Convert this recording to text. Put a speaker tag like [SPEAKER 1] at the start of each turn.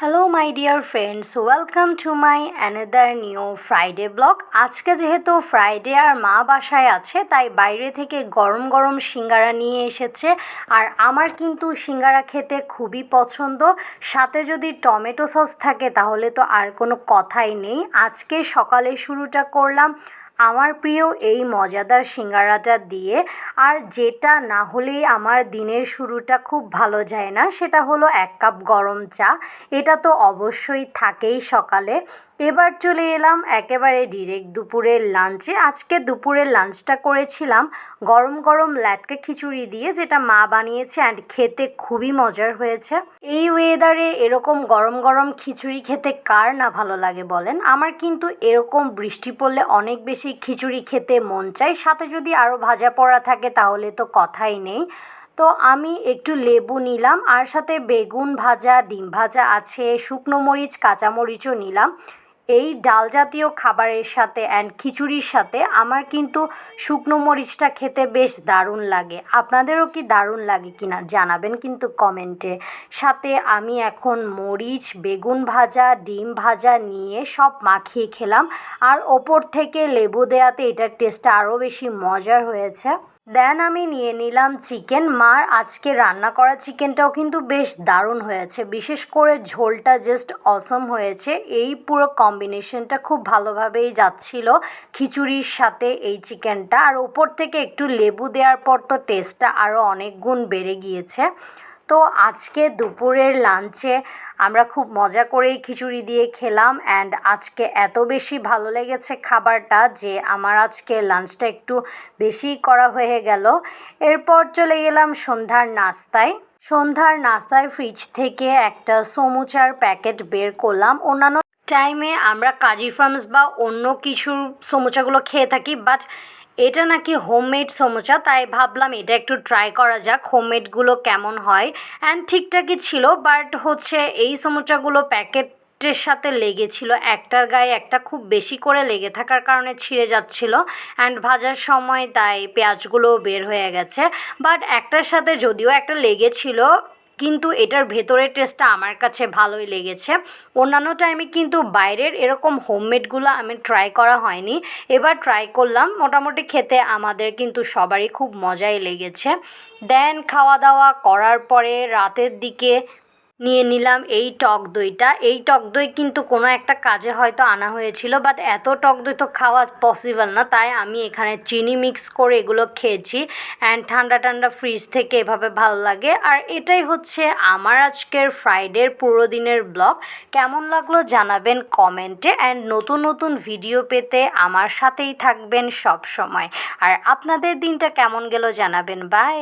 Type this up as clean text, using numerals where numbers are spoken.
[SPEAKER 1] Hello my dear friends, welcome to my another new Friday blog. আজকে যেহেতু Friday আর মা বাসায় আছে, তাই বাইরে থেকে গরম গরম সিঙ্গারা নিয়ে এসেছে। আর আমার কিন্তু সিঙ্গারা খেতে খুবই পছন্দ, সাথে যদি টমেটো সস থাকে তাহলে তো আর কোনো কথাই নেই। আজকে সকালে শুরুটা করলাম আমার প্রিয় এই মজাদার সিঙ্গারাটা দিয়ে। আর যেটা না হলেই আমার দিনের শুরুটা খুব ভালো যায় না, সেটা হলো 1 কাপ গরম চা। এটা তো অবশ্যই থাকেই সকালে। এবার চলে এলাম একেবারে ডিরেক্ট দুপুরের লাঞ্চে। আজকে দুপুরের লাঞ্চটা করেছিলাম গরম গরম ল্যাটকা খিচুড়ি দিয়ে, যেটা মা বানিয়েছে অ্যান্ড খেতে খুবই মজার হয়েছে। এই ওয়েদারে এরকম গরম গরম খিচুড়ি খেতে কার না ভালো লাগে বলেন? আমার কিন্তু এরকম বৃষ্টি পড়লে অনেক বেশি খিচুড়ি খেতে মন চায়, সাথে যদি আরও ভাজা পোড়া থাকে তাহলে তো কথাই নেই। তো আমি একটু লেবু নিলাম, আর সাথে বেগুন ভাজা, ডিম ভাজা আছে, শুকনো মরিচ, কাঁচামরিচও নিলাম। এই ডাল জাতীয় খাবারের সাথে অ্যান্ড খিচুড়ির সাথে আমার কিন্তু শুকনো মরিচটা খেতে বেশ দারুণ লাগে। আপনাদেরও কি দারুণ লাগে কিনা জানাবেন কিন্তু কমেন্টে। সাথে আমি এখন মরিচ, বেগুন ভাজা, ডিম ভাজা নিয়ে সব মাখিয়ে খেলাম। আর ওপর থেকে লেবু দেওয়াতে এটার টেস্টটা আরও বেশি মজার হয়েছে। দেন আমি নিয়ে নিলাম চিকেন। মার আজকে রান্না করা চিকেনটাও কিন্তু বেশ দারুণ হয়েছে, বিশেষ করে ঝোলটা জাস্ট অসম হয়েছে। এই পুরো কম্বিনেশনটা খুব ভালোভাবেই যাচ্ছিল খিচুড়ির সাথে এই চিকেনটা। আর উপর থেকে একটু লেবু দেওয়ার পর তো টেস্টটা আরও অনেক গুণ বেড়ে গিয়েছে। তো আজকে দুপুরের লাঞ্চে আমরা খুব মজা করেই খিচুড়ি দিয়ে খেলাম অ্যান্ড আজকে এত বেশি ভালো লেগেছে খাবারটা যে আমার আজকে লাঞ্চটা একটু বেশিই করা হয়ে গেল। এরপর চলে গেলাম সন্ধ্যার নাস্তায় ফ্রিজ থেকে একটা সমুচার প্যাকেট বের করলাম। অন্যান্য টাইমে আমরা কাজী ফার্মস বা অন্য কিছুর সমুচাগুলো খেয়ে থাকি, বাট এটা নাকি হোমমেড সমোচা, তাই ভাবলাম এটা একটু ট্রাই করা যাক হোমমেডগুলো কেমন হয়। অ্যান্ড ঠিকঠাকই ছিল, বাট হচ্ছে এই সমোচাগুলো প্যাকেটের সাথে লেগেছিল, একটার গায়ে একটা খুব বেশি করে লেগে থাকার কারণে ছিঁড়ে যাচ্ছিল অ্যান্ড ভাজার সময় তাই পেঁয়াজগুলোও বের হয়ে গেছে। বাট একটার সাথে যদিও একটা লেগেছিল, কিন্তু এটার ভেতরের টেস্টটা আমার কাছে ভালোই লেগেছে। অন্যান্য টাইমে কিন্তু বাইরের এরকম হোমমেডগুলো আমি ট্রাই করা হয়নি, এবার ট্রাই করলাম। মোটামুটি খেতে আমাদের কিন্তু সবারই খুব মজাই লেগেছে। দেন খাওয়া দাওয়া করার পরে রাতের দিকে নিয়ে নিলাম এই টক দইটা। এই টক দই কিন্তু কোনো একটা কাজে হয়তো আনা হয়েছিল, বাট এত টক দই তো খাওয়া পসিবল না, তাই আমি এখানে চিনি মিক্স করে এগুলো খেয়েছি। অ্যান্ড ঠান্ডা ঠান্ডা ফ্রিজ থেকে এভাবে ভালো লাগে। আর এটাই হচ্ছে আমার আজকের ফ্রাইডের পুরো দিনের ব্লগ। কেমন লাগলো জানাবেন কমেন্টে অ্যান্ড নতুন নতুন ভিডিও পেতে আমার সাথেই থাকবেন সব সময়। আর আপনাদের দিনটা কেমন গেল জানাবেন। বাই।